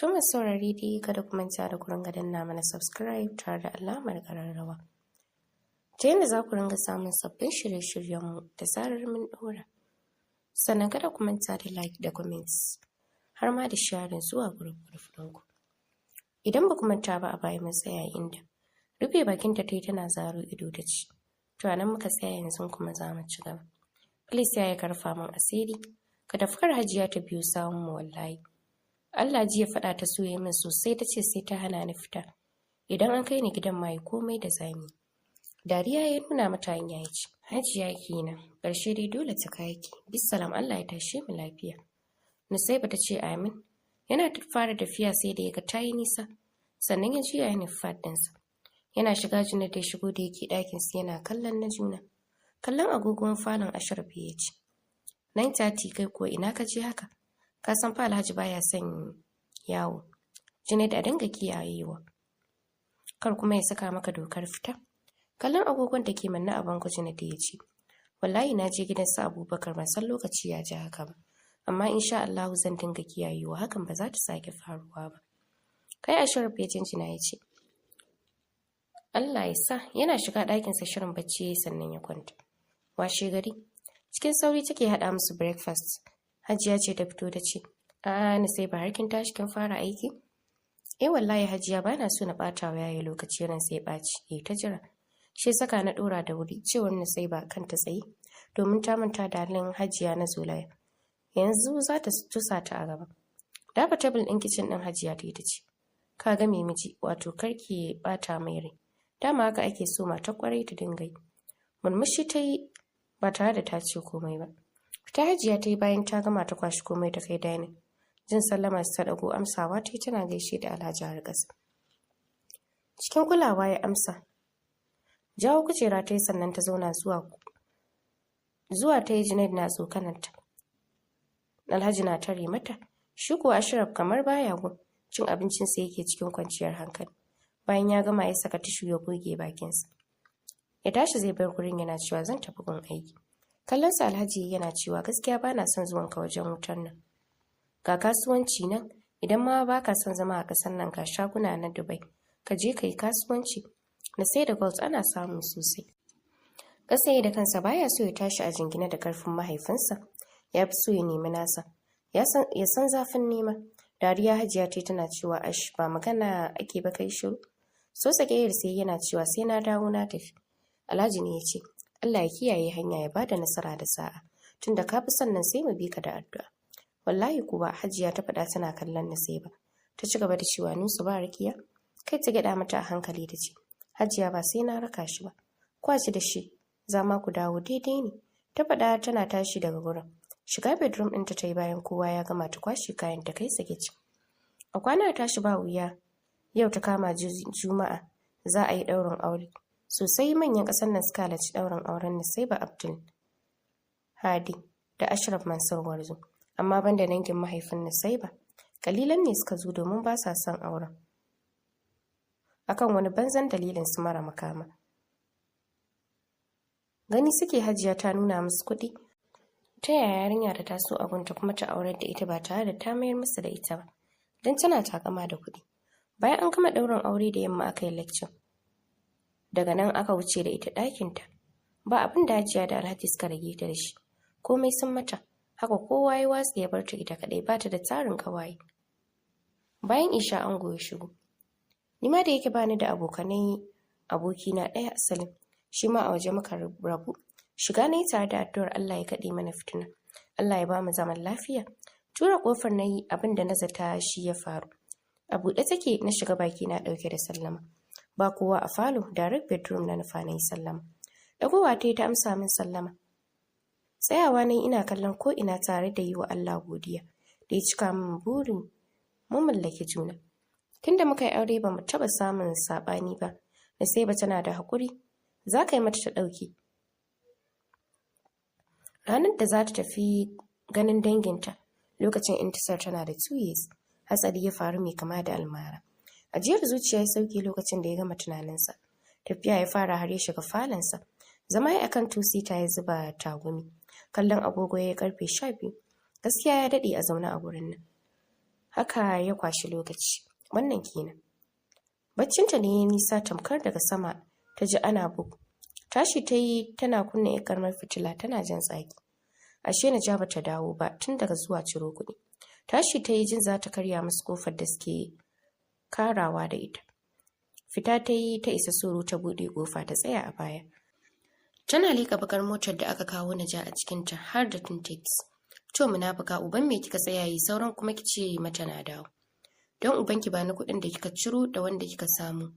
To masu saurari dai kada ku manta da ku ringa danna mana subscribe tare da alamar ƙararrawa. Ta yadda za ku ringa samun sabbin shirye-shiryenmu da zarar mun ɗora. Sannan kada ku manta da like da comments har ma da sharing zuwa group ɗinku. Idan ba ku manta ba a baya mun tsaya inda rufe bakinta ta yi tana zaro ido ta ce, to a nan muka tsaya yanzu kuma za mu ci gaba. Please ya karfa min asiri, ka tafi kar Hajiya ta biyo sawun mu wallahi. Allah ji ya faɗa ta so min sosai ta ce sai ta hana ni fita. Idan an kai ni gidan mai komai da zami. Dariya ya nuna mata hanya ya ce, Hajiya kenan, ƙarshe dai dole ta kayaki. Bisalam Allah ya tashe mu lafiya. Nusaiba ta ce amin. Yana fara tafiya sai da ya ga ta yi nisa. Sannan ya juya ya nufi faɗinsa. Yana shiga Junaid da shigo da yake ɗakinsa yana kallon na juna. Kallon agogon falon Ashraf ya ce, 9:30 kai ko ina ka je haka? Ka san fa Alhaji baya son yawo. Junaid a dinga kiyayewa. Kar kuma ya saka maka dokar fita. Kallon agogon da ke manna a bango Junaid ya ce, wallahi na je gidan su Abubakar ban san lokaci ya ji haka ba. Amma insha Allah zan dinga kiyayewa hakan ba za ta sake faruwa ba. Kai Ashraf ya jinjina ya ce, Allah ya sa. Yana shiga ɗakinsa shirin bacci sannan ya kwanta. Washe gari cikin sauri take haɗa musu breakfast. Hajiya ce ta fito da ce, a'a ni sai ba har kin tashi kin fara aiki? Wallahi Hajiya ba na so na ɓata wa yayi lokaci ran sai ɓaci. Ta jira. Shi saka na ɗora da wuri cewar ni sai ba kanta tsaye domin ta manta da halin Hajiya na Zulaya. Yanzu za ta tusa ta a gaba. Dafa tebul ɗin kicin ɗin Hajiya ta yi ta ce, ka ga me miji wato karki ɓata mai rai. Dama haka ake so mata kwarai ta dinga yi. Murmushi ta yi ba tare da ta ce komai ba. Fita Hajiya ta yi bayan ta gama ta kwashi komai ta kai dining. Jin sallama ta dago amsawa ta yi tana gaishe da Alhaji har ƙasa. Cikin kulawa ya amsa. Jawo kujera ta yi sannan ta zauna zuwa ta yi Junaid na tsokanarta. Alhaji na tare mata. Shi kuwa Ashraf kamar baya gun cin abincinsa yake cikin kwanciyar hankali. Bayan ya gama ya saka tishu ya goge bakinsa. Ya tashi zai bar gurin yana cewa zan tafi gun aiki. Kallonsa Alhaji yana cewa gaskiya ba na son zuwanka wajen wutar nan. Ga kasuwanci nan, idan ma ba ka son zama a ƙasar nan ga shaguna na Dubai, ka je ka yi kasuwanci. Na sai da gold ana samu sosai. Ƙasa da kansa baya so ya tashi a jingina da ƙarfin mahaifinsa. Ya fi so ya nemi nasa. Ya san zafin nema. Dariya Hajiya ta tana cewa ash ba magana ake ba kai shiru. So sakeyar sai yana cewa sai na dawo na tafi. Alhaji ne ya ce, Allah ya kiyaye hanya ya bada nasara da sa'a. Tunda ka fi son nan sai mu bi ka da addu'a. Wallahi kuwa Hajiya ta faɗa tana kallon Nusaiba. Ta ci gaba da cewa Nusu ba rakiya. Kai ta gyaɗa mata a hankali ta ce, Hajiya ba sai na raka shi ba. Kwaci da shi, za ma ku dawo daidai ne. Ta faɗa tana tashi daga gurin. Shiga bedroom ɗinta ta yi bayan kowa ya gama ta kwashe kayan ta kai sake ci. A kwana tashi ba wuya. Yau ta kama Juma'a za a yi ɗaurin aure. Sosai manyan ƙasar nan suka halarci ɗaurin auren Nusaiba Abdul Hadi da Ashraf Mansur Warzo. Amma banda dangin mahaifin Nusaiba, kalilan ne suka zo domin ba sa son auren. Akan wani banzan dalilin su mara makama. Gani suke Hajiya ta nuna musu kuɗi. Ta yaya yarinya da ta so abunta kuma ta aurar da ita ba tare da ta mayar musu da ita ba. Don tana takama da kuɗi. Bayan an gama ɗaurin aure da yamma aka yi lecture. Daga nan aka wuce da ita ɗakinta. Ba abin da Hajiya da Alhaji suka rage ta da shi. Komai sun mata. Haka kowa ya watsa ya bar ta ita kaɗai ba ta da tarin ƙawaye. Bayan Isha ango ya shigo. Ni ma da yake bani da abokanai abokina ɗaya asalin. Shi ma a waje muka rabu. Shiga na yi tare da addu'ar Allah ya kaɗe mana fitina. Allah ya ba mu zaman lafiya. Tura ƙofar na yi abin da na zata shi ya faru. A buɗe take na shiga baki na ɗauke da sallama. Ba kowa a falo, direct bedroom na nufa na yi sallama. Ɗagowa ta yi ta amsa min sallama. Tsayawa na ina kallon ko ina tare da yi wa Allah godiya da ya cika min burin mun mallaki juna. Tunda muka yi aure ba mu taɓa samun saɓani ba. Nusaiba tana da haƙuri. Za ka yi mata ta ɗauki. Ranar da za ta tafi ganin danginta, lokacin Intisar tana da 2 years, hatsari ya faru mai kama da almara. Ajiyar zuciya ya sauke lokacin da ya gama tunaninsa. Tafiya ya fara har ya shiga falonsa. Zama ya akan tusita ya zuba tagumi. Kallon agogo ya yi karfe 12. Gaskiya ya daɗe a zaune a gurin nan. haka ya kwashi lokaci. Wannan kenan. Baccinta ne ya nisa tamkar daga sama ta ji ana bugu. Tashi ta yi tana kunna ƴar karamar fitila tana jan tsaki. Ashe Naja ba ta dawo ba tun daga zuwa ciro kuɗi. Tashi ta yi jin za ta karya musu kofar da suke karawa da ita. Fita ta yi ta isa soro ta buɗe ƙofa ta tsaya a baya. Tana liƙa bakar motar da aka kawo Naja a cikinta har da tuntakis. To munafuka, uban me kika tsaya yi, sauran kuma kice mata na dawo. Don ubanki ba ni kuɗin da kika ciro da wanda kika samu.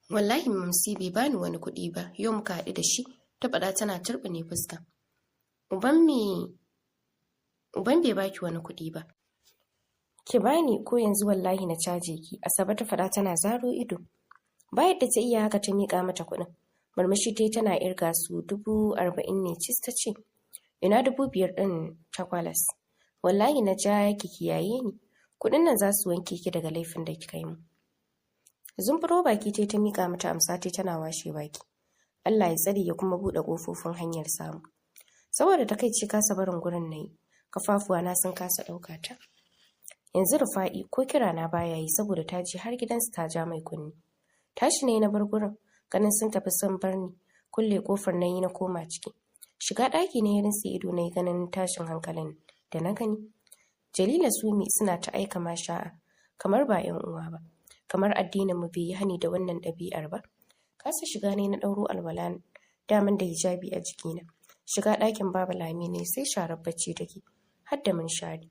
Wallahi mamsi bai bani wani kuɗi ba, yau muka haɗu da shi, ta faɗa tana turɓune fuska. Uban bai baki wani kuɗi ba. Ki bani ko yanzu wallahi na caje ki, Asabe ta faɗa tana zaro ido. Bayan da ta iya haka ta miƙa mata kuɗin. Murmushi ta tana irga su 40,000 ne cis ta ce. Ina 5,000 ɗin takwalas. Wallahi na ja ki kiyaye ni. Kuɗin nan za su wanke ki daga laifin da kika yi mu. Zumburo baki ta miƙa mata amsa ta tana washe baki. Allah ya tsare ya kuma buɗe ƙofofin hanyar samu. Saboda takaici kasa barin gurin nayi, kafafuwa na sun kasa ɗauka ta. Yanzu Rufa'i ko kira na baya yi saboda ta je har gidansu ta ja mai kunni. Tashi ne na bar gurin, ganin sun tafi sun bar ni, kulle kofar na yi na koma ciki. Shiga ɗaki ne ya rinse ido na yi ganin tashin hankalin da na gani. Jalila Sumi suna ta aika masha'a, kamar ba 'yan uwa ba, kamar addinin mu bai yi hani da wannan ɗabi'ar ba. Kasa shiga ne na ɗauro alwala daman da hijabi a jikina. Shiga ɗakin Baba Lami ne sai sharar bacci take, har da munshari.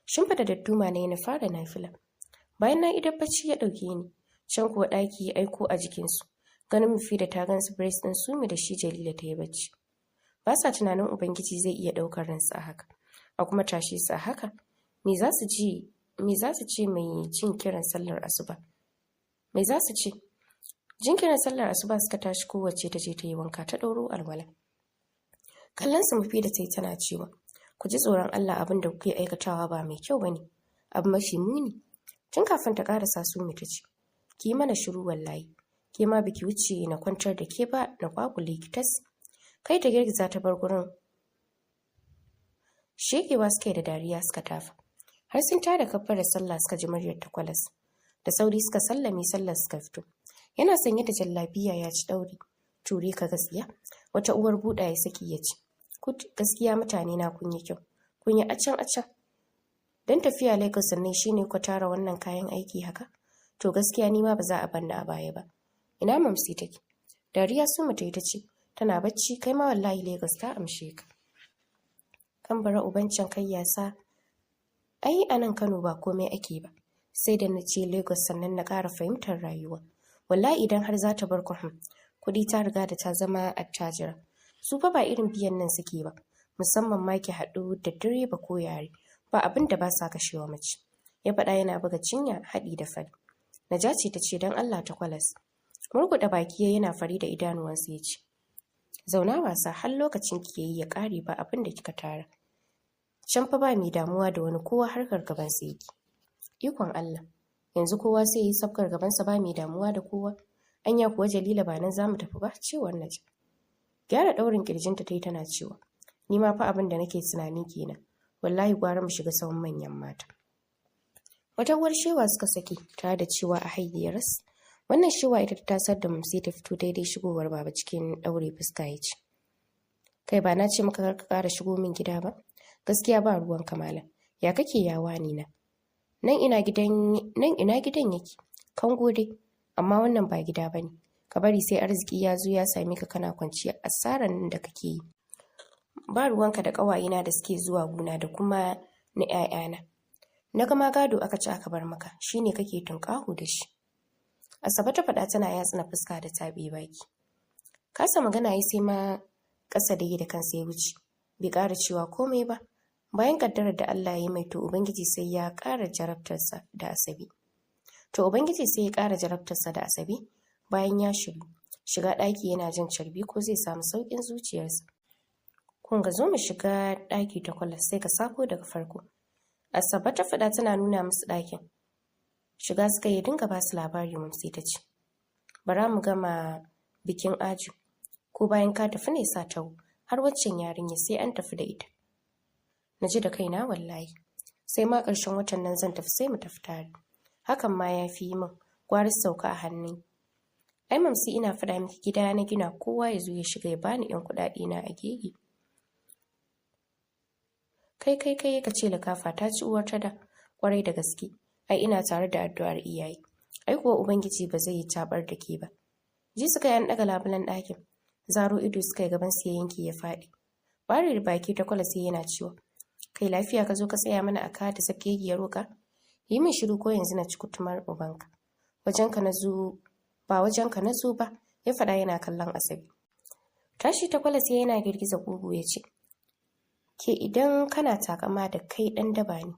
Shimfiɗa dadduma ne na fara nafila. Bayan na idan bacci ya ɗauke ni, can kuwa ɗaki ya aiko a jikinsu. Ganin Mufida ta gansu brace ɗin Sumi da shi Jalila ta yi bacci. Ba sa tunanin Ubangiji zai iya ɗaukar ransu a haka, a kuma tashe su a haka. Me za su ce mai jin kiran sallar asuba? Me za su ce? Jin kiran sallar asuba suka tashi kowace ta je ta yi wanka ta ɗauro alwala. Kallon su Mufida ta yi tana cewa, ku ji tsoron Allah, abin da kuke aikatawa ba mai kyau ba ne, abu mafi muni. Tun kafin ta ƙarasa Sumi ta ce, ki yi mana shiru wallahi, ke ma biki wuce na kwantar da ke ba na kwakule ki tas. Kai ta girgiza ta bar gurin. Shekewa suka yi da dariya suka tafa. Har sun tada kabbar da sallah suka ji muryar takwalas. Da sauri suka sallame sallar suka fito. Yana sanye da jallabiya ya ci ɗauri. Ture ka gaskiya. Wata uwar buɗa ya saki ya ci. Gaskiya mutane na kun yi kyau. Kun yi acan. Don tafiya Lagos sannan shine ku tara wannan kayan aiki haka? To gaskiya ni ma ba za a banna a baya ba. Ina mamsi take? Dariya Sumi ta yi ta ce, tana bacci, kai ma wallahi Lagos ta amshe ka. Kan bara ubancan kai yasa. Ai a nan Kano ba komai ake ba. Sai da na ce Lagos sannan na ƙara fahimtar rayuwa. Wallahi idan har za ta bar kuɗi ta riga da ta zama attajira. Su fa ba irin biyan nan suke ba. Musamman ma ki haɗu da direba ko yare. Ba abin da ba sa kashewa mace. Ya faɗa yana buga cinya haɗi da fari. Najaci ta ce don Allah ta kwalas. Murguɗa baki yana fari da idanuwansa ya ce, zauna wasa har lokacin ki yayi ya ƙare ba abin da kika tara. Can fa ba mai damuwa da wani, kowa harkar gabansa yake. Ikon Allah, yanzu kowa sai yi sabgar gabansa ba mai damuwa da kowa. Anya kuwa Jalila ba nan za mu tafi ba, cewar Naja. Gyara ɗaurin ƙirjinta ta yi tana cewa, ni ma fa abin da nake tunani kenan. Wallahi gwara mu shiga sahun manyan mata. Wata uwar shewa suka saki tare da cewa a hayyiyarsu. Wannan shewa ita ta tasar da Mumsi ta fito daidai shigowar Baba cikin ɗaure fuska ya ce, kai ba na ce maka kar ka ƙara shigo min gida ba? Gaskiya ba ruwan kamala. Ya kake yawa ni na? Nan ina gidan yake. Kan gode, amma wannan ba gida bane. Ka bari sai arziki ya zo ya same ka kana kwanciya asaran nan da kake yi. Ba ruwanka da ƙawayena da suke zuwa guna da kuma na 'ya'yana. Na gama gado aka ci aka bar maka, shine kake tunƙaho da shi. Asabe ta faɗa tana yatsuna fuska da taɓe baki. Kasa magana yi sai ma ƙasa da yi da kansa ya wuce. Bai ƙara cewa komai ba. Bayan ƙaddarar da Allah ya yi mai to Ubangiji sai ya ƙara jarabtarsa da Asabe. Bayan ya shiga ɗaki yana jin carbi ko zai samu sauƙin zuciyarsa. Kun ga zo mu shiga ɗaki ta kwalas sai ka sako daga farko. Asabe ta faɗa tana nuna musu ɗakin. Shiga suka yi dinga ba su labari Mumsi ta ce, bara mu gama bikin Aju, ko bayan ka tafi ne sa taho, har waccan yarinya sai an tafi da ita. Na ji da kaina wallahi. sai ma ƙarshen watan nan zan tafi sai mu tafi tare. Hakan ma ya fi min gwari sauka a hannun. Ai mamsi ina faɗa miki gida na gina kowa ya zo ya shiga ya bani 'yan kuɗaɗe na a gege. Kai ka ce likafa ta ci uwar ta da kwarai da gaske. Ai ina tare da addu'ar iyaye. Ai kuwa Ubangiji ba zai yi tabar da ke ba. Ji suka yi an ɗaga labulen ɗakin. Zaro ido suka yi gaban su ya yanke ya faɗi. Bare da baki ta kwala sai yana ciwo. Kai lafiya ka zo ka tsaya mana a ka da sakegiyar roka? Yi min shiru ko yanzu na ci kutumar ubanka. Wajenka na zo ba wajenka na zo ba, ya faɗa yana kallon Asabe. Tashi ta kwala sai yana girgiza kugu ya ce, ke idan kana takama da kai ɗan daba ne.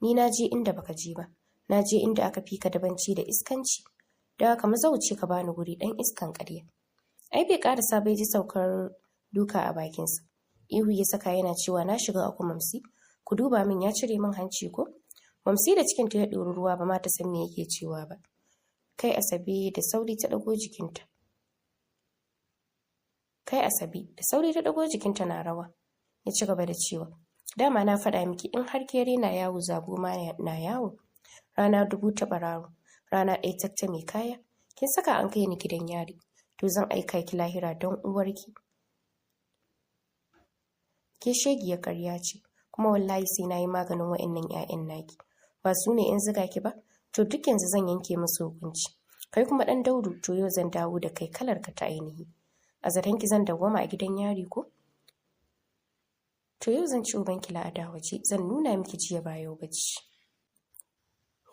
Ni na je inda baka je ba, na je inda aka fi ka dabanci da iskanci, da haka mazauce ka bani guri ɗan iskan ƙarya. Ai bai ƙarasa bai ji saukar duka a bakinsa. Ihu ya saka yana cewa na shiga aku mamsi, ku duba min ya cire min hanci ko? Mamsi da cikinta ya ɗori ruwa ba ma ta san me yake cewa ba. Kai Asabe da sauri ta ɗago jikinta. Na rawa. Ya ci gaba da cewa, dama na faɗa miki in har kere na yawo zabo ma na yawo. Rana dubu ta ɓararo, rana ɗaya takta mai kaya. Kin saka an kai ni gidan yari, to zan aika ki lahira don uwarki. Ke shegiyar ƙarya ce, kuma wallahi sai na yi maganin wa'annan 'ya'yan naki. Ba su ne in ziga ki ba, to duk yanzu zan yanke musu hukunci. Kai kuma ɗan Daudu, to yau zan dawo da kai kalar ka ta ainihi. A zaton ki zan dawwama a gidan yari ko? To yau zan ci ubanki la'ada waje, zan nuna miki jiya ba yau bace.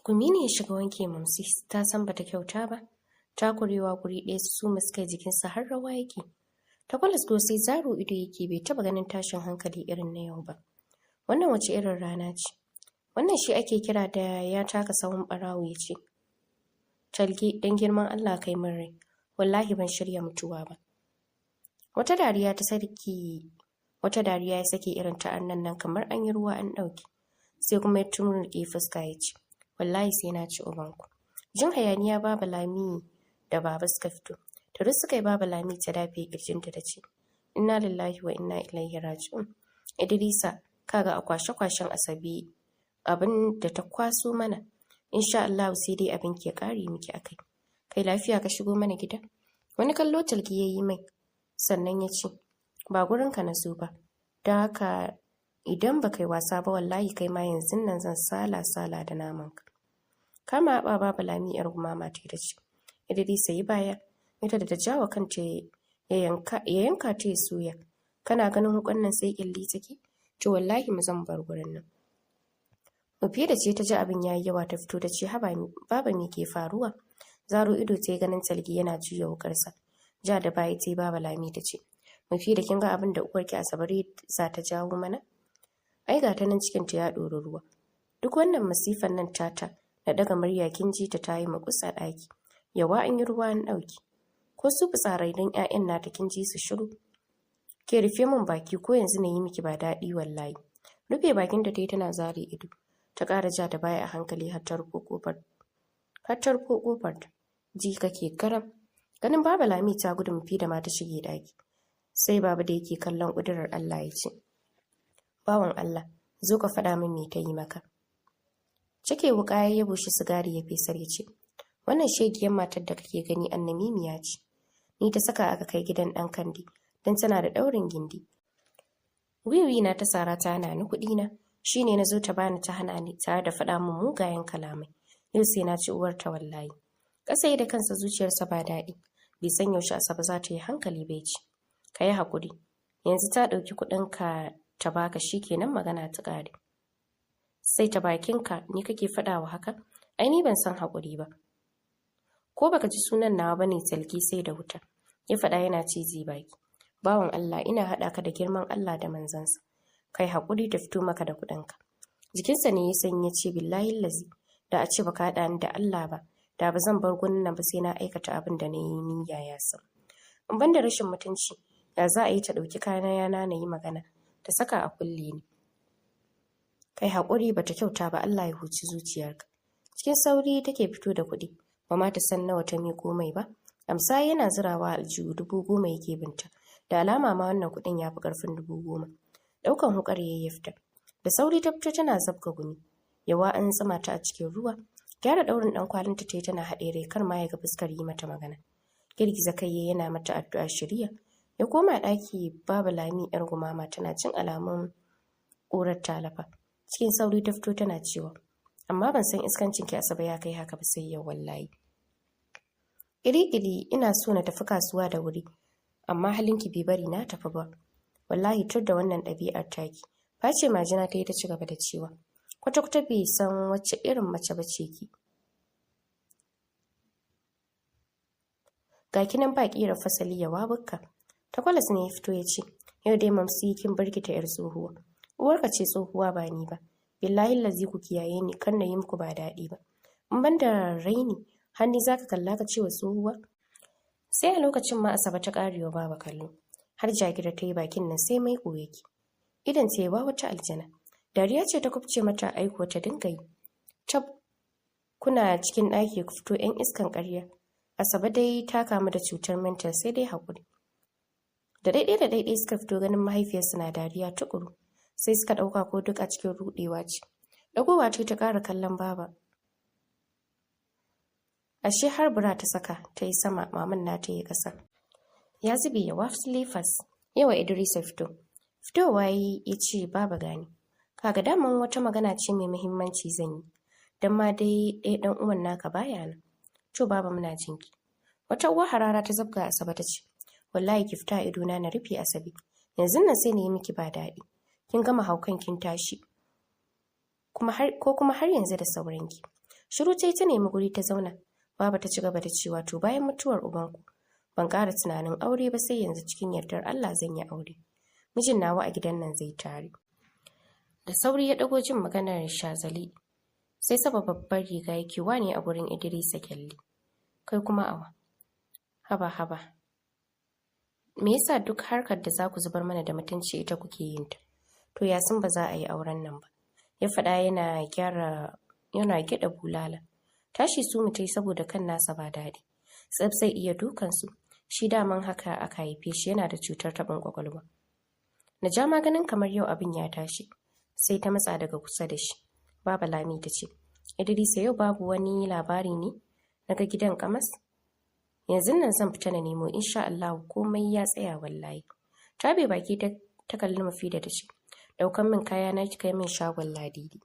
Gumi ne ya shiga wanke mamsi, ta san bata kyauta ba. Takurewa guri ɗaya su muskai jikinsa har rawa yake. Ta kwalas ko sai zaro ido yake bai taba ganin tashin hankali irin na yau ba. Wannan wace irin rana ce? Wannan shi ake kira da ya taka sahun ɓarawo ya ce, Talge, dan girman Allah kai min rai, wallahi ban shirya mutuwa ba. Wata dariya ya sake irin ta annan nan kamar an yi ruwa an ɗauki. Sai kuma ya tumurƙe fuska ya ce, wallahi sai na ci ubanku. Jin hayaniya Baba Lami da Baba suka fito. Tare suka yi Baba Lami ta dafe kirjinta ta ce, inna lillahi wa inna ilaihi raji'un. Idrisa, kaga a kwashe-kwashen Asabe abin da ta kwaso mana. Insha Allah sai dai abin ke kare miki akai. Kai lafiya ka shigo mana gida? Wani kallo Talki ya yi mai, sannan ya ce, ba gurinka na zo ba. Don haka idan ba kai wasa ba wallahi kai ma yanzu nan zan sala da namanka. Kama haɓa Baba Lami yar gumama ta da ce, Idrisa yi baya, ita da ta jawa kanta ya yanka ta ya soya. Kana ganin hukun nan sai ƙilli take? To wallahi mu zan bar gurin nan. Mafiya da ce ta ji abin yayi yawa ta fito da ce, Baba me ke faruwa? Zaro ido ta yi ganin Talgi yana juya wukarsa. Ja da baya ta yi Baba Lami ta ce, Mafiya da kin ga abin da uwarki Asabari za ta jawo mana? Ai ga ta nan cikinta ya ɗori ruwa. Duk wannan masifan nan tata na daga murya kin ji ta yi makusa ɗaki. Yawa an yi ruwa an ɗauki. Ko su fitsarai don 'ya'yan nata kin ji su shiru. Ke rufe min baki ko yanzu na yi miki ba daɗi wallahi. Rufe bakin da ta yi tana zare ido. Ta ƙara ja da baya a hankali har ta rufo ƙofar. Ji kake garam. Ganin Baba Lami ta gudu mafi da ma ta shige ɗaki. Sai Baba da yake kallon ƙudurar Allah ya ce, bawan Allah, zo ka faɗa min me ta yi maka. Cike wuƙa ya bushe sigari ya fesar ya ce, wannan shegiyar matar da kake gani annamimiya ce. Ni ta saka aka kai gidan ɗan Kandi don tana da ɗaurin gindi. Wiwi na ta sara ta hana ni kuɗi na, shi ne na zo ta bani ta hana ni tare da faɗa min mugayen kalamai. Yau sai na ci uwarta wallahi. Ƙasa da kansa zuciyarsa ba daɗi, bai san yaushe Asabe za ta yi hankali bai ci. Ka yi haƙuri, yanzu ta ɗauki kuɗinka ta baka shi kenan magana ta ƙare. Sai ta bakinka ni kake faɗawa haka? Ai ni ban san haƙuri ba. Ko baka ji sunan nawa bane Talki sai da wuta. Ya faɗa yana cizi baki. Bawan Allah ina haɗa ka da girman Allah da manzansa. Kai haƙuri ta fito maka da kuɗinka. Jikinsa ne ya sanya ce billahi lazi da a ce baka haɗa ni da Allah ba, da ba zan bar gurin nan ba sai na aikata abin da na yi niyya ya san. In ban da rashin mutunci, ya za a yi ta ɗauki kayana na yi magana, ta saka a kulle ni. Kai haƙuri bata kyauta ba, Allah ya huci zuciyarka. Cikin sauri take fito da kuɗi, ba ma ta san nawa ta miƙo mai ba. Amsa yana zirawa aljihu 10,000 yake binta. Da alama ma wannan kuɗin ya fi ƙarfin 10,000. Ɗaukan hukar ya fita. Da sauri ta fito tana zabga gumi. Yawa an tsima ta a cikin ruwa. Gyara ɗaurin ɗan kwalinta ta yi tana haɗe rai kar ma ya ga fuskar yi mata magana. Girgiza kai yana mata addu'a shirya. Ya koma ɗaki babu Lami ‘yar gumama tana cin alamun ƙurar talafa. Cikin sauri ta fito tana cewa, amma ban san iskancin ki Asabe ya kai haka ba sai yau wallahi. Ƙiri-ƙiri ina so na tafi kasuwa da wuri, amma halinki bai bari na tafi ba. Wallahi tur da wannan ɗabi'ar taki. Face majina ta yi ta ci gaba da cewa, kwata-kwata bai san wacce irin mace ba ce ki. Ga kinan ba ƙirar fasali ya wabukka. Takwalas ne ya fito ya ce, yau dai mamsi kin birgita ‘yar tsohuwa. Uwarka ce tsohuwa ba ni ba. Billahi lazi ku kiyaye ni kan na yi muku ba daɗi ba. In ban da raini, hanni za ka kalla ka ce wa tsohuwa? Sai a lokacin ma Asabe ta ƙarewa baba kallo. Har Jagira ta yi bakin nan sai mai yake. Idan ta yi ba wata aljana. Dariya ce ta kubce mata aiko ta dinga yi. Tab, kuna cikin ɗaki ku fito ‘yan iskan ƙarya. Asabe dai ta kamu da cutar mental sai dai haƙuri. Da daidai suka fito ganin mahaifiyarsu na dariya tukuru. Sai suka ɗauka ko duk a cikin ruɗewa ce. Ɗagowa ce ta ƙara kallon baba. Ashe har bura ta saka ta yi sama maman na ta yi ƙasa. Ya zube ya waf silifas. Yawa Idrisa fito. Fitowa ya ce baba gani. Kaga daman wata magana ce mai muhimmanci zan yi. Dan ma dai ɗaya ɗan uwan naka baya nan. To baba muna jinki. Wata uwa harara ta zabga Asabe ta ce, wallahi ki fita idona na rufe Asabe. Yanzu nan sai na yi miki ba daɗi. Kin gama haukan kin tashi. Ko kuma har yanzu da sauranki. Shiru ta yi ta nemi guri ta zauna. Baba ta ci gaba da cewa to bayan mutuwar ubanku ban ƙara tunanin aure ba sai yanzu cikin yardar Allah zan yi aure. Mijin nawa a gidan nan zai tare. Da sauri ya ɗago jin maganar Shazali. Sai saba babbar riga yake wane a gurin Idrisa Kyalli. Kai kuma awa. Haba. Me yasa duk harkar da za ku zubar mana da mutunci ita kuke yin ta? To ya sun ba za a yi auren nan ba. Ya faɗa yana gyaɗa bulala. Tashi su mutai saboda kan nasa ba daɗi. Tsab sai iya dukansu. Shi daman haka aka haife shi yana da cutar taɓin ƙwaƙwalwa. Na ja maganin kamar yau abin ya tashi. Sai ta matsa daga kusa da shi. Baba Lami ta ce, Idrisa yau babu wani labari ne? Naga gidan kamas? Yanzu nan zan fita na nemo insha Allah komai ya tsaya wallahi. Ta bai baki ta kalli Mufida ta ce, daukan min kaya na ki kai min shagon Ladidi.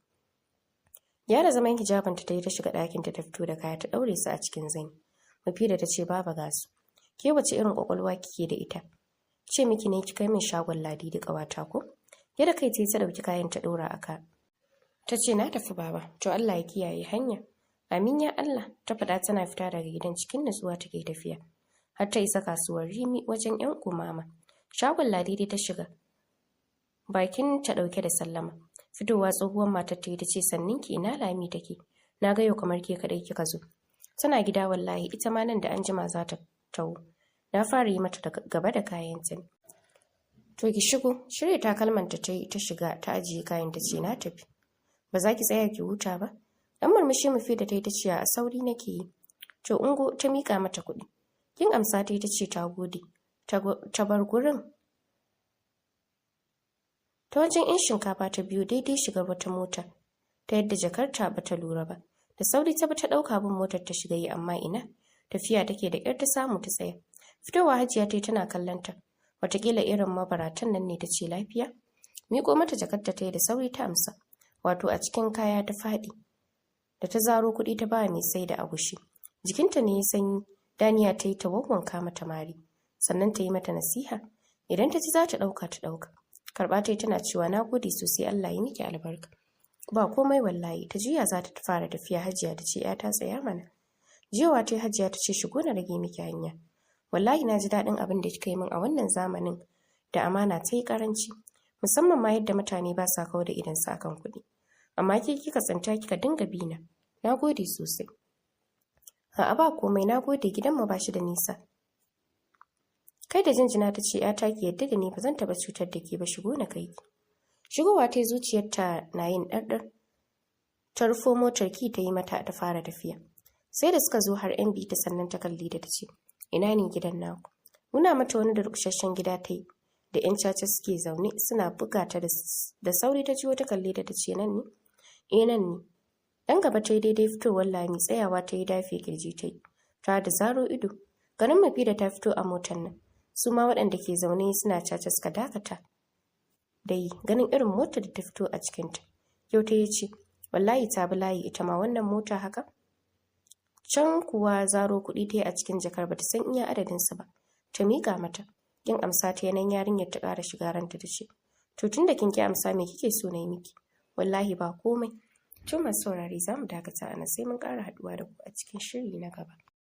Gyara zaman hijabanta ta yi ta shiga ɗakin ta fito da kaya ta ɗaure su a cikin zani. Mufida ta ce baba gasu. Ke wace irin kwakwalwa kike da ita? Ce miki ne ki kai min shagon Ladidi ƙawata ko? Yadda kai ta ɗauki kayan ta ɗora aka. Ta ce na tafi baba, to Allah ya kiyaye hanya. Amin ya Allah, ta faɗa tana fita daga gidan cikin nutsuwa take tafiya. Har ta isa kasuwar Rimi wajen ‘yan kumama. Shagon Ladidi ta shiga. Bakin ta ɗauke da sallama. Fitowa tsohuwar matar ta yi ta ce sanninki ina Lami take. Na ga yau kamar ke kaɗai kika zo. Tana gida wallahi ita ma nan da an jima za ta taho. Na fara yi mata gaba da kayanta ne. To ki shigo, shirya takalmanta ta yi ta shiga ta ajiye kayan ta ce na tafi. Ba za ki tsaya ki huta ba? Dan murmushi Mufida ta yi ta ce a sauri nake yi. To ungo ta mika mata kuɗi. Kin amsa ta yi ta ce ta gode. Ta bar gurin. Ta wajen in shinkafa ta biyu daidai shigar wata mota. Ta yadda jakarta ba ta lura ba. Da sauri ta bi ta ɗauka bin motar ta shiga yi amma ina. Tafiya take da ƙyar ta samu ta tsaya. Fitowa Hajiya ta yi tana kallon ta. Wataƙila irin mabaratan nan ne ta ce lafiya. Miƙo mata jakarta ta yi da sauri ta amsa. Wato a cikin kaya ta faɗi. Da ta zaro kuɗi ta ba mai sai da agushi. Jikinta ne ya sanyi, Daniya ta yi ta wawwanka mata mari. Sannan ta yi mata nasiha. Idan ta ci za ta ɗauka ta ɗauka. Karɓa ta yi tana cewa na gode sosai Allah ya miki albarka. Ba komai wallahi ta juya za ta fara tafiya Hajiya ta ce ta tsaya mana. Jiyawa ta yi Hajiya ta ce shigo na rage miki hanya. Wallahi na ji daɗin abin da kika yi min a wannan zamanin da amana ta yi ƙaranci. Musamman ma yadda mutane ba sa kawo da idansu akan kuɗi. Amma ke kika tsinta kika dinga bina. Na gode sosai. A'a ba komai na gode gidanmu ba shi da nisa. Kai da jinjina ta ce ‘yata ki yadda da ni ba zan taɓa cutar da ke ba shigo na kai ki. Shigowa ta yi zuciyarta na yin ɗarɗar. Ta rufo motar ki ta yi mata ta fara tafiya. Sai da suka zo har ‘yan biyu ta sannan ta kalli da ta ce ina ne gidan naku. Nuna mata wani durƙusasshen gida ta yi. da 'yan caca suke zaune suna buga ta da sauri ta jiwo ta kalle ta ce nan ne? Nan ne. Dan gaba ta yi daidai fitowar Lami tsayawa ta yi dafe kirji ta yi. Ta da zaro ido. Ganin Mafida ta fito a motar nan. Su ma waɗanda ke zaune suna caca suka dakata. Dai ganin irin motar da ta fito a cikinta. Yau ta yi ce, wallahi ta bi layi ita ma wannan mota haka? Can kuwa zaro kuɗi ta yi a cikin jakar bata san iya adadinsu ba. Ta miƙa mata. Kin amsa ta yanan yarinyar ta ƙara shiga ranta ta ce, to tun da kin ki amsa me kike so na yi miki? Wallahi ba komai. Tun masu saurare za mu dakata a nan sai mun ƙara haɗuwa da ku a cikin shiri na gaba.